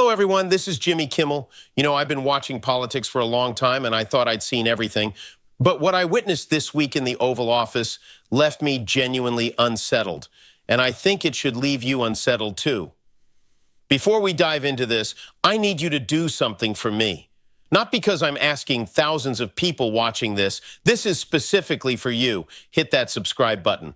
Hello, everyone. This is Jimmy Kimmel. You know, I've been watching politics for a long time, and I thought I'd seen everything. But what I witnessed this week in the Oval Office left me genuinely unsettled. And I think it should leave you unsettled, too. Before we dive into this, I need you to do something for me. Not because I'm asking thousands of people watching this. This is specifically for you. Hit that subscribe button.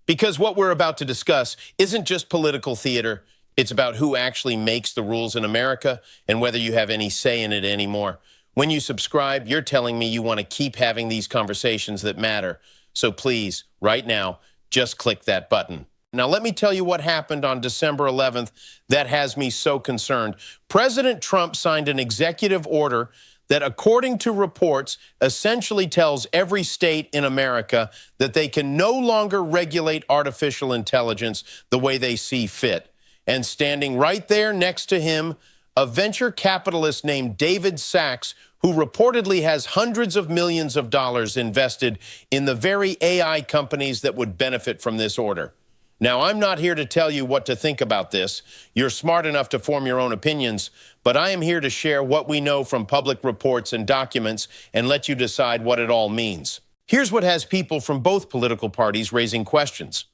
Because what we're about to discuss isn't just political theater. It's about who actually makes the rules in America and whether you have any say in it anymore. When you subscribe, you're telling me you want to keep having these conversations that matter. So please, right now, just click that button. Now, let me tell you what happened on December 11th that has me so concerned. President Trump signed an executive order that, according to reports, essentially tells every state in America that they can no longer regulate artificial intelligence the way they see fit. And standing right there next to him, a venture capitalist named David Sacks, who reportedly has hundreds of millions of dollars invested in the very AI companies that would benefit from this order. Now, I'm not here to tell you what to think about this. You're smart enough to form your own opinions, but I am here to share what we know from public reports and documents and let you decide what it all means. Here's what has people from both political parties raising questions.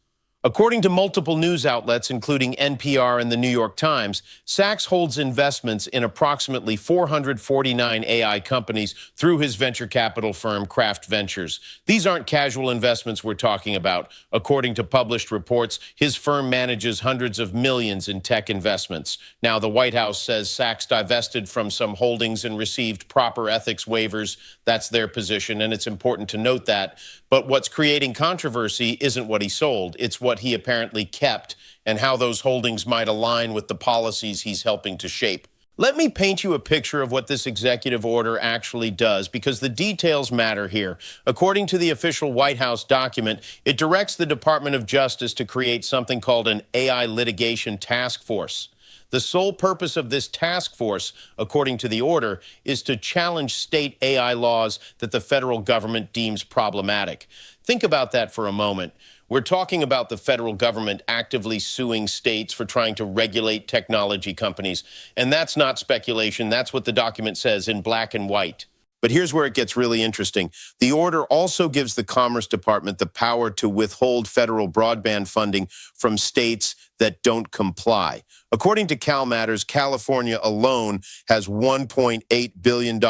According to multiple news outlets, including NPR and the New York Times, Sacks holds investments in approximately 449 AI companies through his venture capital firm, Craft Ventures. These aren't casual investments we're talking about. According to published reports, his firm manages hundreds of millions in tech investments. Now, the White House says Sacks divested from some holdings and received proper ethics waivers. That's their position, and it's important to note that. But what's creating controversy isn't what he sold. It's what he apparently kept and how those holdings might align with the policies he's helping to shape. Let me paint you a picture of what this executive order actually does, because the details matter here. According to the official White House document, it directs the Department of Justice to create something called an AI litigation task force. The sole purpose of this task force, according to the order, is to challenge state AI laws that the federal government deems problematic. Think about that for a moment. We're talking about the federal government actively suing states for trying to regulate technology companies. And that's not speculation. That's what the document says in black and white. But here's where it gets really interesting. The order also gives the Commerce Department the power to withhold federal broadband funding from states that don't comply. According to CalMatters, California alone has $1.8 billion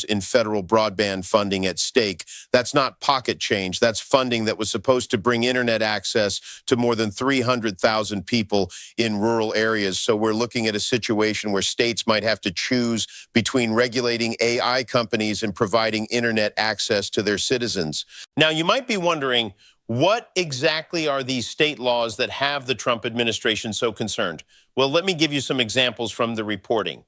in federal broadband funding at stake. That's not pocket change. That's funding that was supposed to bring internet access to more than 300,000 people in rural areas. So we're looking at a situation where states might have to choose between regulating AI companies and providing internet access to their citizens. Now, you might be wondering, what exactly are these state laws that have the Trump administration so concerned? Well, let me give you some examples from the reporting.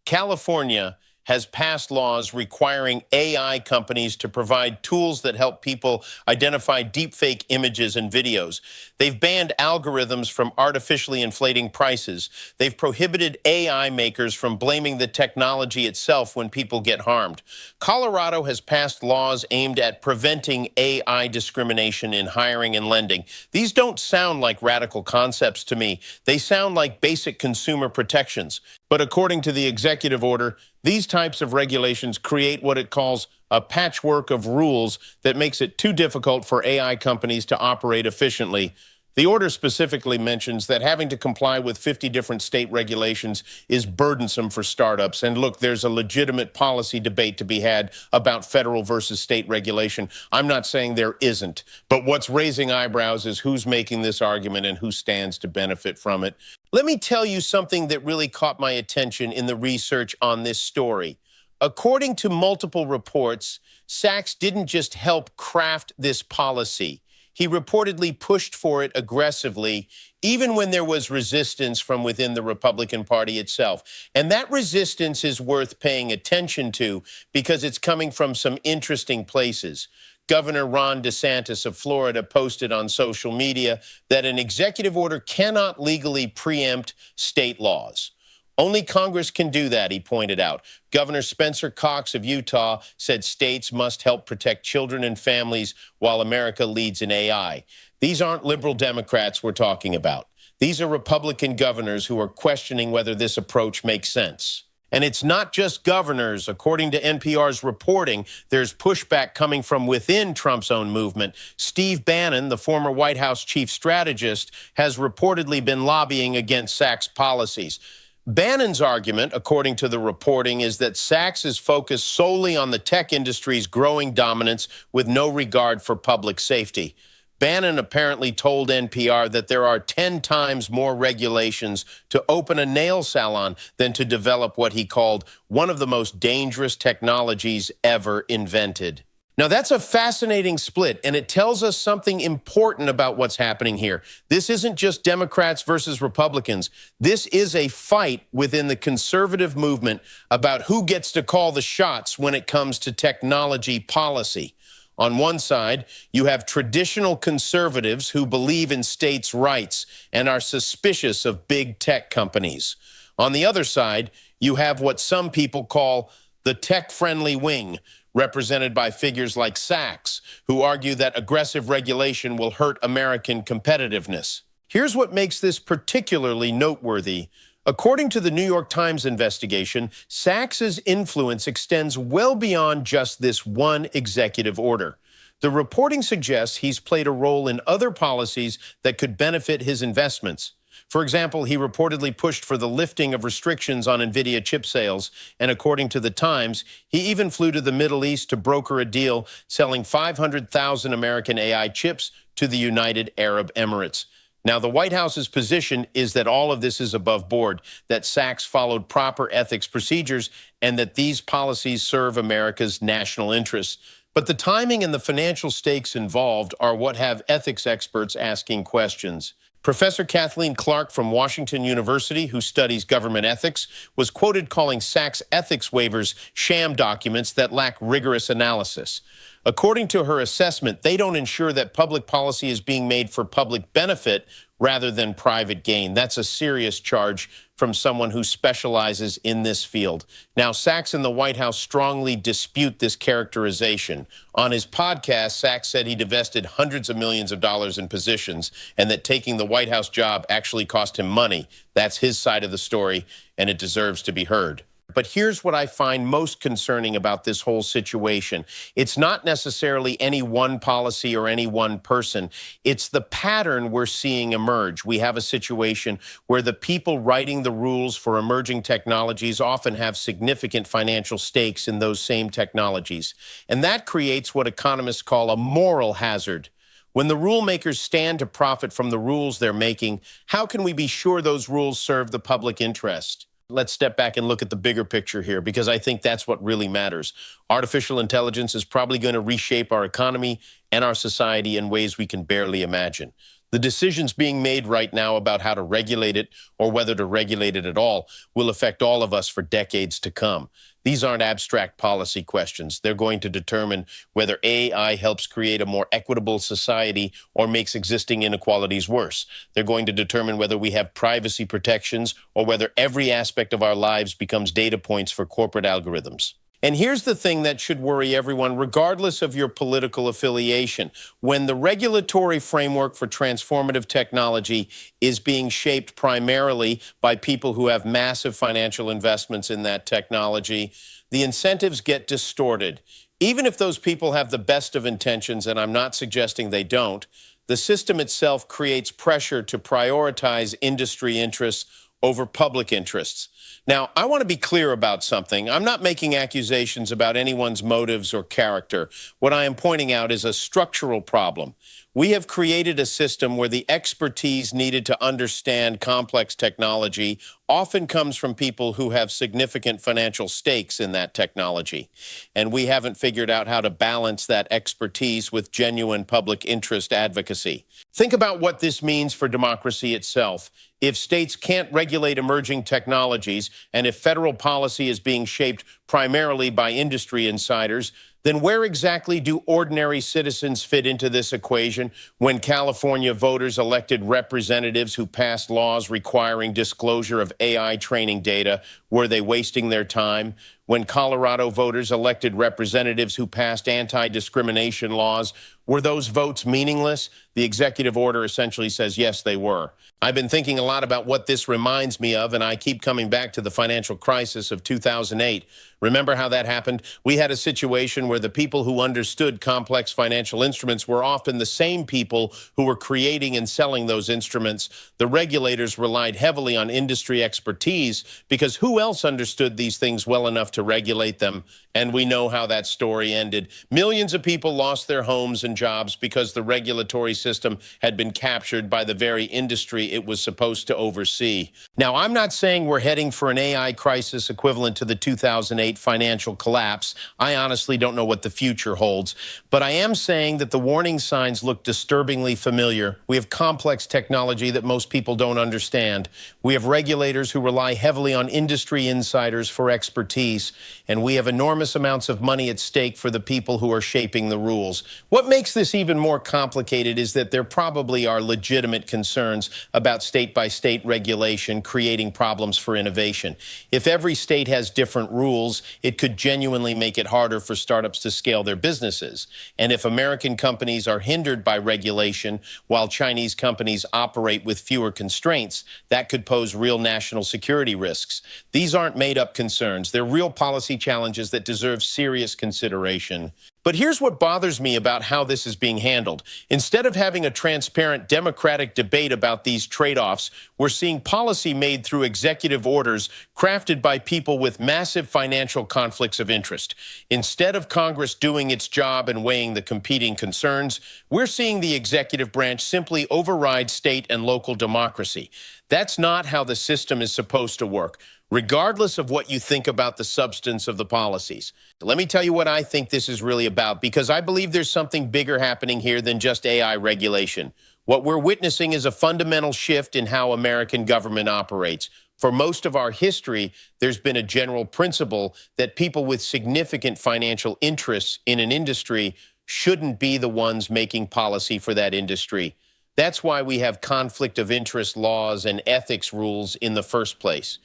California has passed laws requiring AI companies to provide tools that help people identify deepfake images and videos. They've banned algorithms from artificially inflating prices. They've prohibited AI makers from blaming the technology itself when people get harmed. Colorado has passed laws aimed at preventing AI discrimination in hiring and lending. These don't sound like radical concepts to me. They sound like basic consumer protections. But according to the executive order, these types of regulations create what it calls a patchwork of rules that makes it too difficult for AI companies to operate efficiently. The order specifically mentions that having to comply with 50 different state regulations is burdensome for startups. And look, there's a legitimate policy debate to be had about federal versus state regulation. I'm not saying there isn't, but what's raising eyebrows is who's making this argument and who stands to benefit from it. Let me tell you something that really caught my attention in the research on this story. According to multiple reports, Sacks didn't just help craft this policy. He reportedly pushed for it aggressively, even when there was resistance from within the Republican Party itself. And that resistance is worth paying attention to because it's coming from some interesting places. Governor Ron DeSantis of Florida posted on social media that an executive order cannot legally preempt state laws. Only Congress can do that, he pointed out. Governor Spencer Cox of Utah said states must help protect children and families while America leads in AI. These aren't liberal Democrats we're talking about. These are Republican governors who are questioning whether this approach makes sense. And it's not just governors. According to NPR's reporting, there's pushback coming from within Trump's own movement. Steve Bannon, the former White House chief strategist, has reportedly been lobbying against Sachs' policies. Bannon's argument, according to the reporting, is that Sachs is focused solely on the tech industry's growing dominance with no regard for public safety. Bannon apparently told NPR that there are 10 times more regulations to open a nail salon than to develop what he called one of the most dangerous technologies ever invented. Now, that's a fascinating split, and it tells us something important about what's happening here. This isn't just Democrats versus Republicans. This is a fight within the conservative movement about who gets to call the shots when it comes to technology policy. On one side, you have traditional conservatives who believe in states' rights and are suspicious of big tech companies. On the other side, you have what some people call the tech-friendly wing, represented by figures like Sachs, who argue that aggressive regulation will hurt American competitiveness. Here's what makes this particularly noteworthy. According to the New York Times investigation, Sachs's influence extends well beyond just this one executive order. The reporting suggests he's played a role in other policies that could benefit his investments. For example, he reportedly pushed for the lifting of restrictions on NVIDIA chip sales, and according to the Times, he even flew to the Middle East to broker a deal selling 500,000 American AI chips to the United Arab Emirates. Now, the White House's position is that all of this is above board, that Sachs followed proper ethics procedures, and that these policies serve America's national interests. But the timing and the financial stakes involved are what have ethics experts asking questions. Professor Kathleen Clark from Washington University, who studies government ethics, was quoted calling Sachs' ethics waivers sham documents that lack rigorous analysis. According to her assessment, they don't ensure that public policy is being made for public benefit rather than private gain. That's a serious charge from someone who specializes in this field. Now, Sachs and the White House strongly dispute this characterization. On his podcast, Sachs said he divested hundreds of millions of dollars in positions and that taking the White House job actually cost him money. That's his side of the story, and it deserves to be heard. But here's what I find most concerning about this whole situation. It's not necessarily any one policy or any one person. It's the pattern we're seeing emerge. We have a situation where the people writing the rules for emerging technologies often have significant financial stakes in those same technologies. And that creates what economists call a moral hazard. When the rule makers stand to profit from the rules they're making, how can we be sure those rules serve the public interest? Let's step back and look at the bigger picture here, because I think that's what really matters. Artificial intelligence is probably going to reshape our economy and our society in ways we can barely imagine. The decisions being made right now about how to regulate it or whether to regulate it at all will affect all of us for decades to come. These aren't abstract policy questions. They're going to determine whether AI helps create a more equitable society or makes existing inequalities worse. They're going to determine whether we have privacy protections or whether every aspect of our lives becomes data points for corporate algorithms. And here's the thing that should worry everyone, regardless of your political affiliation. When the regulatory framework for transformative technology is being shaped primarily by people who have massive financial investments in that technology, the incentives get distorted. Even if those people have the best of intentions, and I'm not suggesting they don't, the system itself creates pressure to prioritize industry interests over public interests. Now, I want to be clear about something. I'm not making accusations about anyone's motives or character. What I am pointing out is a structural problem. We have created a system where the expertise needed to understand complex technology often comes from people who have significant financial stakes in that technology. And we haven't figured out how to balance that expertise with genuine public interest advocacy. Think about what this means for democracy itself. If states can't regulate emerging technologies, and if federal policy is being shaped primarily by industry insiders, then where exactly do ordinary citizens fit into this equation when California voters elected representatives who passed laws requiring disclosure of AI training data? Were they wasting their time? When Colorado voters elected representatives who passed anti-discrimination laws, were those votes meaningless? The executive order essentially says yes, they were. I've been thinking a lot about what this reminds me of, and I keep coming back to the financial crisis of 2008. Remember how that happened? We had a situation where the people who understood complex financial instruments were often the same people who were creating and selling those instruments. The regulators relied heavily on industry expertise because who else understood these things well enough to regulate them? And we know how that story ended. Millions of people lost their homes and jobs because the regulatory system had been captured by the very industry it was supposed to oversee. Now, I'm not saying we're heading for an AI crisis equivalent to the 2008 financial collapse. I honestly don't know what the future holds. But I am saying that the warning signs look disturbingly familiar. We have complex technology that most people don't understand. We have regulators who rely heavily on industry insiders for expertise. And we have enormous amounts of money at stake for the people who are shaping the rules. What makes this even more complicated is that there probably are legitimate concerns about state-by-state regulation creating problems for innovation. If every state has different rules, it could genuinely make it harder for startups to scale their businesses. And if American companies are hindered by regulation while Chinese companies operate with fewer constraints, that could pose real national security risks. These aren't made-up concerns. They're real policy challenges that deserve serious consideration. But here's what bothers me about how this is being handled. Instead of having a transparent democratic debate about these trade-offs, we're seeing policy made through executive orders crafted by people with massive financial conflicts of interest. Instead of Congress doing its job and weighing the competing concerns, we're seeing the executive branch simply override state and local democracy. That's not how the system is supposed to work, regardless of what you think about the substance of the policies. Let me tell you what I think this is really about, because I believe there's something bigger happening here than just AI regulation. What we're witnessing is a fundamental shift in how American government operates. For most of our history, there's been a general principle that people with significant financial interests in an industry shouldn't be the ones making policy for that industry. That's why we have conflict of interest laws and ethics rules in the first place.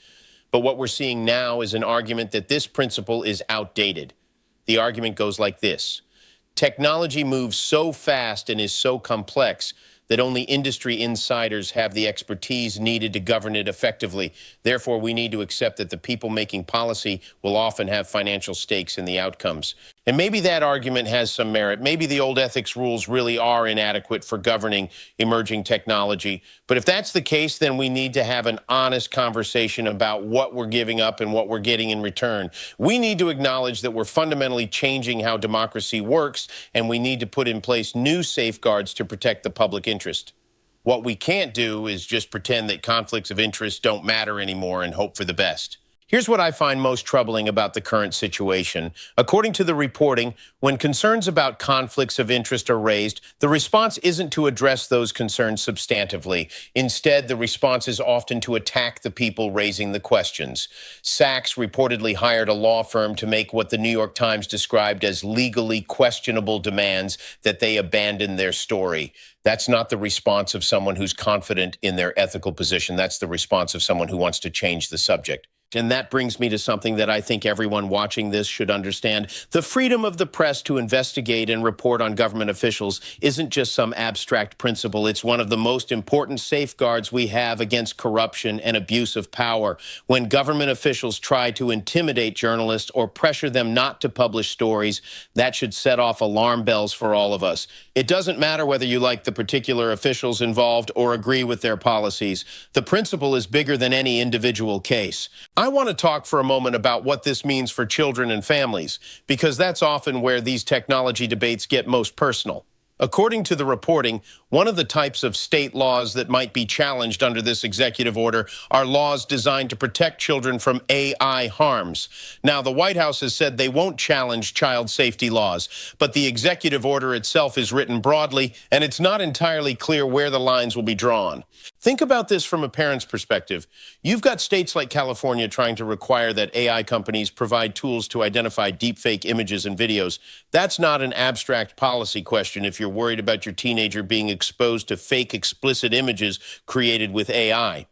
But what we're seeing now is an argument that this principle is outdated. The argument goes like this: technology moves so fast and is so complex that only industry insiders have the expertise needed to govern it effectively. Therefore, we need to accept that the people making policy will often have financial stakes in the outcomes. And maybe that argument has some merit. Maybe the old ethics rules really are inadequate for governing emerging technology. But if that's the case, then we need to have an honest conversation about what we're giving up and what we're getting in return. We need to acknowledge that we're fundamentally changing how democracy works, and we need to put in place new safeguards to protect the public interest. What we can't do is just pretend that conflicts of interest don't matter anymore and hope for the best. Here's what I find most troubling about the current situation. According to the reporting, when concerns about conflicts of interest are raised, the response isn't to address those concerns substantively. Instead, the response is often to attack the people raising the questions. Sachs reportedly hired a law firm to make what the New York Times described as legally questionable demands that they abandon their story. That's not the response of someone who's confident in their ethical position. That's the response of someone who wants to change the subject. And that brings me to something that I think everyone watching this should understand. The freedom of the press to investigate and report on government officials isn't just some abstract principle. It's one of the most important safeguards we have against corruption and abuse of power. When government officials try to intimidate journalists or pressure them not to publish stories, that should set off alarm bells for all of us. It doesn't matter whether you like the particular officials involved or agree with their policies. The principle is bigger than any individual case. I want to talk for a moment about what this means for children and families, because that's often where these technology debates get most personal. According to the reporting, one of the types of state laws that might be challenged under this executive order are laws designed to protect children from AI harms. Now, the White House has said they won't challenge child safety laws, but the executive order itself is written broadly, and it's not entirely clear where the lines will be drawn. Think about this from a parent's perspective. You've got states like California trying to require that AI companies provide tools to identify deepfake images and videos. That's not an abstract policy question if you're worried about your teenager being exposed to fake explicit images created with AI.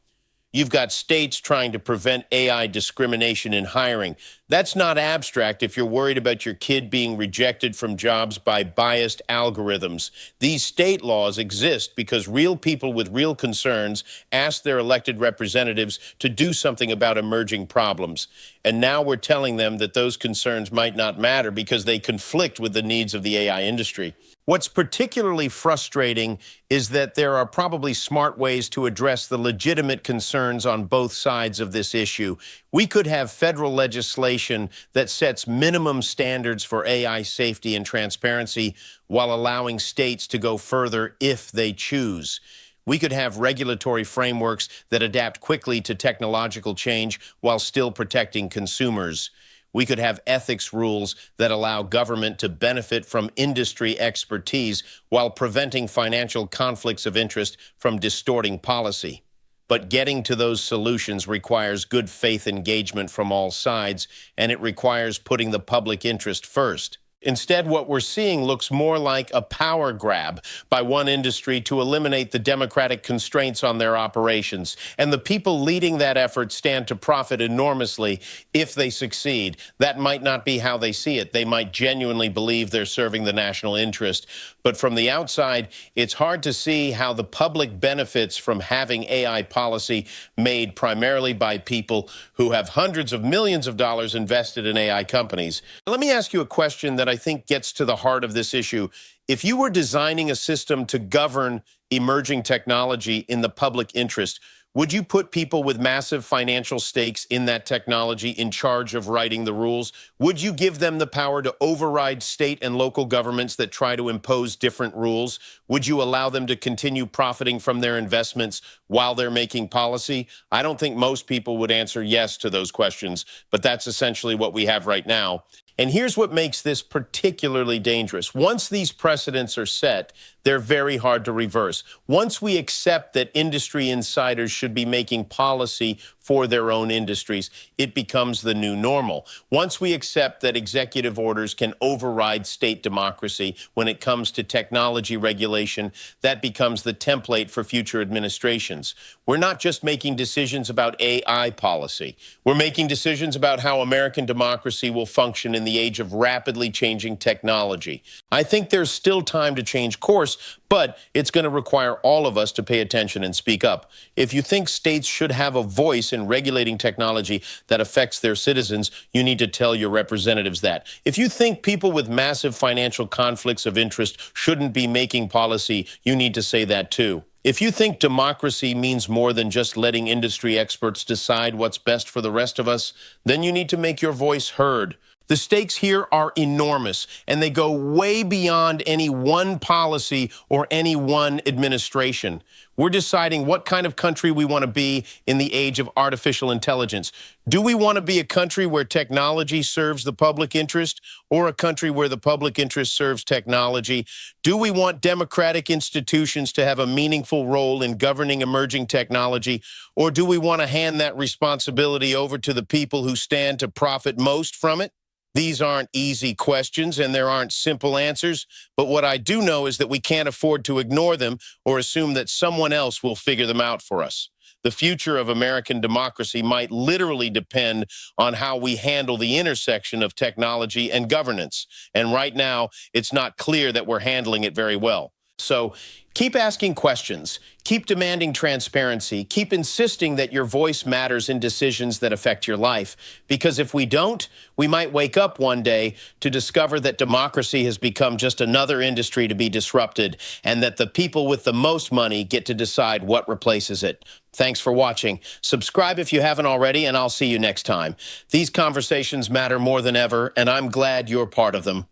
You've got states trying to prevent AI discrimination in hiring. That's not abstract if you're worried about your kid being rejected from jobs by biased algorithms. These state laws exist because real people with real concerns ask their elected representatives to do something about emerging problems. And now we're telling them that those concerns might not matter because they conflict with the needs of the AI industry. What's particularly frustrating is that there are probably smart ways to address the legitimate concerns on both sides of this issue. We could have federal legislation that sets minimum standards for AI safety and transparency while allowing states to go further if they choose. We could have regulatory frameworks that adapt quickly to technological change while still protecting consumers. We could have ethics rules that allow government to benefit from industry expertise while preventing financial conflicts of interest from distorting policy. But getting to those solutions requires good faith engagement from all sides, and it requires putting the public interest first. Instead, what we're seeing looks more like a power grab by one industry to eliminate the democratic constraints on their operations. And the people leading that effort stand to profit enormously if they succeed. That might not be how they see it. They might genuinely believe they're serving the national interest. But from the outside, it's hard to see how the public benefits from having AI policy made primarily by people who have hundreds of millions of dollars invested in AI companies. Let me ask you a question that I think gets to the heart of this issue. If you were designing a system to govern emerging technology in the public interest, would you put people with massive financial stakes in that technology in charge of writing the rules? Would you give them the power to override state and local governments that try to impose different rules? Would you allow them to continue profiting from their investments while they're making policy? I don't think most people would answer yes to those questions, but that's essentially what we have right now. And here's what makes this particularly dangerous. Once these precedents are set, they're very hard to reverse. Once we accept that industry insiders should be making policy for their own industries, it becomes the new normal. Once we accept that executive orders can override state democracy when it comes to technology regulation, that becomes the template for future administrations. We're not just making decisions about AI policy. We're making decisions about how American democracy will function in the age of rapidly changing technology. I think there's still time to change course, but it's going to require all of us to pay attention and speak up. If you think states should have a voice in regulating technology that affects their citizens, you need to tell your representatives that. If you think people with massive financial conflicts of interest shouldn't be making policy, you need to say that too. If you think democracy means more than just letting industry experts decide what's best for the rest of us, then you need to make your voice heard. The stakes here are enormous, and they go way beyond any one policy or any one administration. We're deciding what kind of country we want to be in the age of artificial intelligence. Do we want to be a country where technology serves the public interest, or a country where the public interest serves technology? Do we want democratic institutions to have a meaningful role in governing emerging technology, or do we want to hand that responsibility over to the people who stand to profit most from it? These aren't easy questions, and there aren't simple answers, but what I do know is that we can't afford to ignore them or assume that someone else will figure them out for us. The future of American democracy might literally depend on how we handle the intersection of technology and governance, and right now, it's not clear that we're handling it very well. So keep asking questions, keep demanding transparency, keep insisting that your voice matters in decisions that affect your life. Because if we don't, we might wake up one day to discover that democracy has become just another industry to be disrupted, and that the people with the most money get to decide what replaces it. Thanks for watching. Subscribe if you haven't already, and I'll see you next time. These conversations matter more than ever, and I'm glad you're part of them.